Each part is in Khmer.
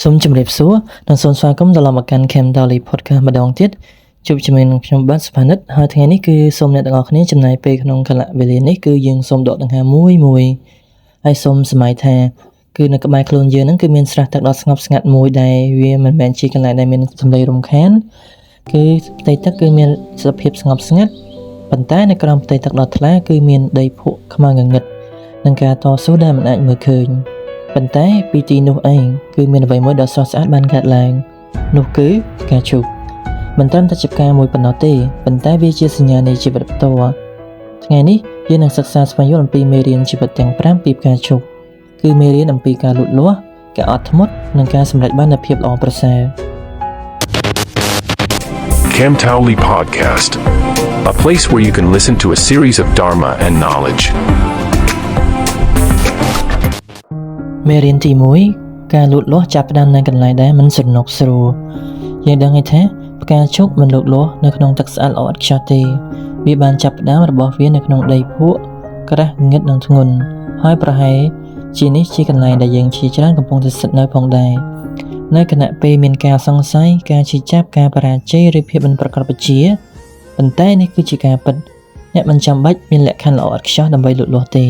សូមជម្រាបសួរនិងសូមស្វាគមន៍ដល់មកកាន់ Cam Daily Podcast ម្ដងទៀតជួបជាមួយនឹងខ្ញុំបាទសុផានិតហើយថ្ងៃនេះគឺសូមអ្នកទាំងអស់គ្នាចំណាយពេលក្នុងកាលវេលានេះគឺយើងសូមដកដង្ហើមមួយហើយសូមសម័យថាគឺនៅក្បែរខ្លួនយើងហ្នឹងគឺមានស្រះទឹកដ៏ស្ងប់ស្ងាត់មួយដែលវាមិនមែនជាកន្លែងដែលមានសំឡេងរំខានគឺផ្ទៃទឹកគឺមានសភាពស្ងប់ស្ងាត់ប៉ុន្តែនៅក្រោមផ្ទៃទឹកដ៏ថ្លាគឺមានដីភក់ខ្មៅងងឹតនិងការតស៊ូដែលមិនអាចមើលឃើញប៉ុន្តែពីទីនោះឯងគឺមានអ្វីមួយដ៏ស្រស់ស្អាតបានកើតឡើងនោះគឺផ្កាឈូកមិនត្រឹមតែជាផ្កាមួយប៉ុណ្ណោះទេប៉ុន្តែវាជាសញ្ញានៃជីវិតផ្ទាល់ថ្ងៃនេះយើងនឹងសិក្សាស្វែងយល់អំពីមេរៀនជីវិតទាំង5ពីផ្កាឈូកគឺមេរៀនអំពីការលូតលាស់ការអត់ធ្មត់និងការសម្រេចបាននូវភាពល្អប្រសើរ Cam Daily Podcast, a place where you can listen to a series of Dharma and knowledge. មេរៀនទី1ការលូតលាស់ចាប់ផ្ដើមនៅកន្លែងដែលមិនស្រណុកស្រួលយើងដឹងថាផ្កាឈូកមិនលូតលាស់នៅក្នុងទឹកស្អាតល្អឥតខ្ចោះទេវាបានចាប់ផ្ដើមរបស់វានៅក្នុងដីភក់ក្រាស់ងឹតនិងធ្ងន់ហើយប្រហែលជានេះជាកន្លែងដែលយើងជាច្រើនកំពុងតែស្ថិតនៅផងដែរនៅគណៈពេលមានការសង្ស័យការឈឺចាប់ការបរាជ័យឬភាពមិនប្រកបវិជ្ជាប៉ុន្តែនេះគឺជាការពិតអ្នកមិនចាំបាច់មានលក្ខខណ្ឌល្អឥតខ្ចោះដើម្បីលូតលាស់ទេ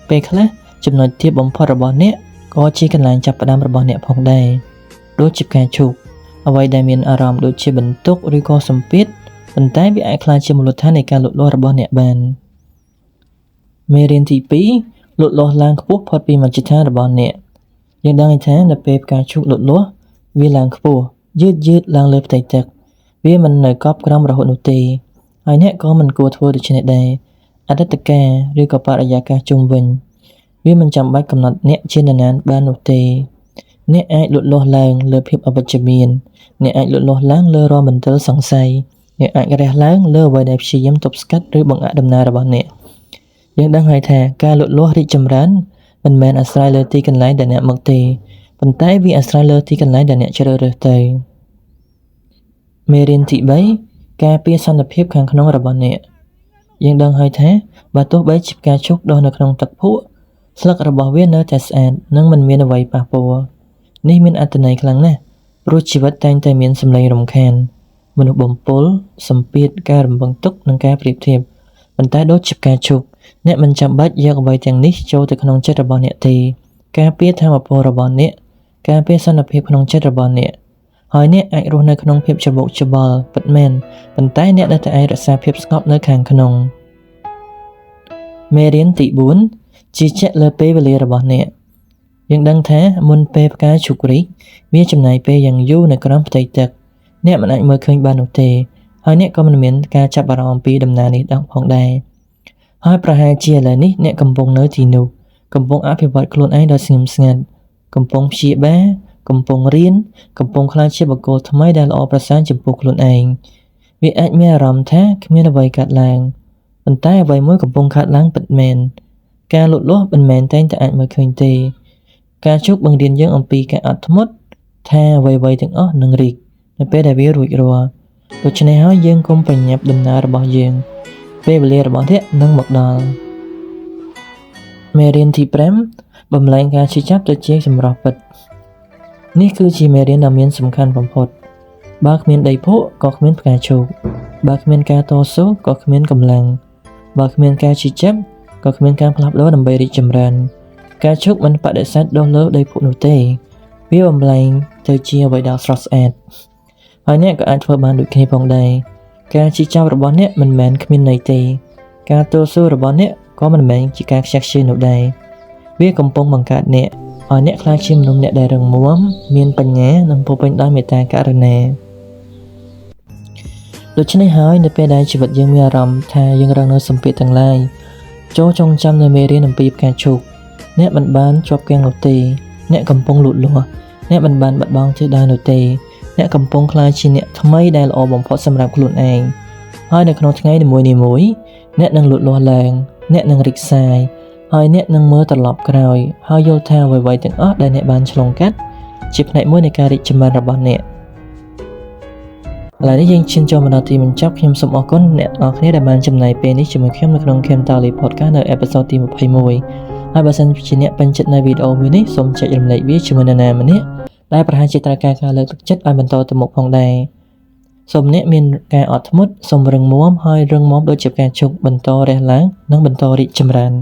ពេលខ្លះចំណុចទាបបំផុតរបស់អ្នកក៏ជាកន្លែងចាប់ផ្ដើមរបស់អ្នកផងដែរដូចជាផ្កាឈូកអ្វីដែលមានអារម្មណ៍ដូចជាបន្ទុកឬក៏សម្ពាធប៉ុន្តែវាអាចក្លាយជាមូលដ្ឋាននៃការលូតលាស់របស់អ្នកបានមេរៀនទី2លូតលាស់ឡើងខ្ពស់ផុតពីមជ្ឈដ្ឋានរបស់អ្នកយើងដឹងថានៅពេលផ្កាឈូកលូតលាស់វាឡើងខ្ពស់យឺតឡើងលើផ្ទៃទឹកវាមិននៅកប់ក្រោមរហូតនោះទេហើយអ្នកក៏មិនគួរធ្វើដូច្នេះដែរអតីតកាលឬក៏បរិយាកាសជុំវិញវាមិនចាំបាច់កំណត់អ្នកជានរណាបាននោះទេអ្នកអាចលូតលាស់ឡើងលើភាពអវិជ្ជមានអ្នកអាចលូតលាស់ឡើងលើរាល់មន្ទិលសង្ស័យអ្នកអាចរះឡើងលើអ្វីដែលព្យាយាមទប់ស្កាត់ឬបង្អាក់ដំណើររបស់អ្នកយើងដឹងហើយថាការលូតលាស់រីកចម្រើនមិនមែនអាស្រ័យលើទីកន្លែងដែលអ្នកមកទេប៉ុន្តែវាអាស្រ័យលើទីកន្លែងដែលអ្នកជ្រើសរើសទៅមេរៀនទី3ការពារសន្តិភាពខាងក្នុងរបស់អ្នកយើងដឹងហើយថាបើទោះបីជាផ្កាឈូកដុះនៅក្នុងទឹកភក់ស្លឹករបស់វានៅតែស្អាតនិងមិនមានអ្វីប៉ះពាល់នេះមានអត្ថន័យខ្លាំងណាស់ព្រោះជីវិតតែងតែមានសម្លេងរំខានមនុស្សបំពុលសម្ពាធការរំពឹងទុកនិងការប្រៀបធៀបប៉ុន្តែដូចជាផ្កាឈូកអ្នកមិនចាំបាច់យកអ្វីទាំងនេះចូលទៅក្នុងចិត្តរបស់អ្នកទេការពារធម៌ពលរបស់អ្នកការពារសន្តិភាពក្នុងចិត្តរបស់អ្នកហើយអ្នកអាចរស់នៅក្នុងភាពច្របូកច្របល់ពិតមែនប៉ុន្តែអ្នកនៅតែអាចរក្សាភាពស្ងប់នៅខាងក្នុងមេរៀនទី4ជឿជាក់លើពេលវេលារបស់អ្នកយើងដឹងថាមុនពេលផ្កាឈូករីកវាចំណាយពេលយ៉ាងយូរនៅក្រោមផ្ទៃទឹកអ្នកមិនអាចមើលឃើញបាននោះទេហើយអ្នកក៏មិនមានការចាប់អារម្មណ៍អំពីដំណើរនេះផងដែរហើយប្រហែលជាឥឡូវនេះអ្នកកំពុងនៅទីនោះកំពុងអភិវឌ្ឍខ្លួនឯងដោយស្ងៀមស្ងាត់កំពុងព្យាបាលកំពុងរៀនកំពុងក្លាយជាបុគ្គលថ្មីដែលល្អប្រសើរចំពោះខ្លួនឯងវាអាចមានអារម្មណ៍ថាគ្មានអ្វីកើតឡើងប៉ុន្តែអ្វីមួយកំពុងកើតឡើងពិតមែនការលូតលាស់មិនមែនតែងតែអាចមើលឃើញទេការជោគបង្រៀនយើងអំពីការអត់ធ្មត់ថាអ្វីៗទាំងអស់នឹងរីកនៅពេលដែលវារួចរាល់ដូច្នេះហើយយើងកុំប្រញាប់ដំណើររបស់យើងពេលវេលារបស់អ្នកនឹងមកដល់មេរៀនទី5បំលែងការឈឺចាប់ទៅជាចម្រោះពិតនេះគឺជាមេរៀនដ៏មានសំខាន់បំផុតបើគ្មានដីភក់ក៏គ្មានផ្កាឈូកបើគ្មានការតស៊ូក៏គ្មានកម្លាំងបើគ្មានការឈឺចាប់ក៏គ្មានការផ្លាស់ប្ដូរដើម្បីរីកចម្រើនការឈូកមិនបដិសេធដុះលើដីភក់នោះទេវាបំលែងទៅជាអ្វីដែលស្រស់ស្អាតហើយអ្នកក៏អាចធ្វើបានដូចគ្នាផងដែរការឈឺចាប់របស់អ្នកមិនមែនគ្មានន័យទេការតស៊ូរបស់អ្នកក៏មិនមែនជាការខ្ជះខ្ជាយនោះដែរវាកំពុងបង្កើតអ្នកឲ្យអ្នកក្លាយជាមនុស្សអ្នកដែលរឹងមាំមានបញ្ញានិងពោរពេញដោយមេត្តាករុណាដូច្នេះហើយនៅពេលដែលជីវិតយើងមានអារម្មណ៍ថាយើងរងនៅសម្ពាធទាំងឡាយចូលចងចាំនៅមេរៀនអំពីផ្កាឈូកអ្នកមិនបានជាប់គាំងនោះទេអ្នកកំពុងលូតលាស់អ្នកមិនបានបាត់បង់ទិសដៅនោះទេអ្នកកំពុងក្លាយជាអ្នកថ្មីដែលល្អបំផុតសម្រាប់ខ្លួនឯងហើយនៅក្នុងថ្ងៃនីមួយៗអ្នកនឹងលូតលាស់ឡើងអ្នកនឹងរីកសាយហើយអ្នកនឹងមើលត្រឡប់ក្រោយហើយយល់ថាអ្វីៗទាំងអស់ដែលអ្នកបានឆ្លងកាត់ជាផ្នែកមួយនៃការរីកចម្រើនរបស់អ្នកឥឡូវនេះយើងឈានចូលមកដល់ទីបញ្ចប់ខ្ញុំសូមអរគុណអ្នកទាំងអស់គ្នាដែលបានចំណាយពេលនេះជាមួយខ្ញុំនៅក្នុង Cam Daily Podcast នៅអេពីសូតទី21ហើយបើសិនជាអ្នកពេញចិត្តនៅវីដេអូមួយនេះសូមចែករំលែកវាជាមួយនរណាម្នាក់ ដែលប្រហែលជាត្រូវការការលើកទឹកចិត្តឲ្យបន្តទៅមុខផងដែរសូមអ្នកមានការអត់ធ្មត់សូមរឹងមាំហើយរឹងមាំដូចជាផ្កាឈូកបន្តរះឡើងនិងបន្តរីកចម្រើន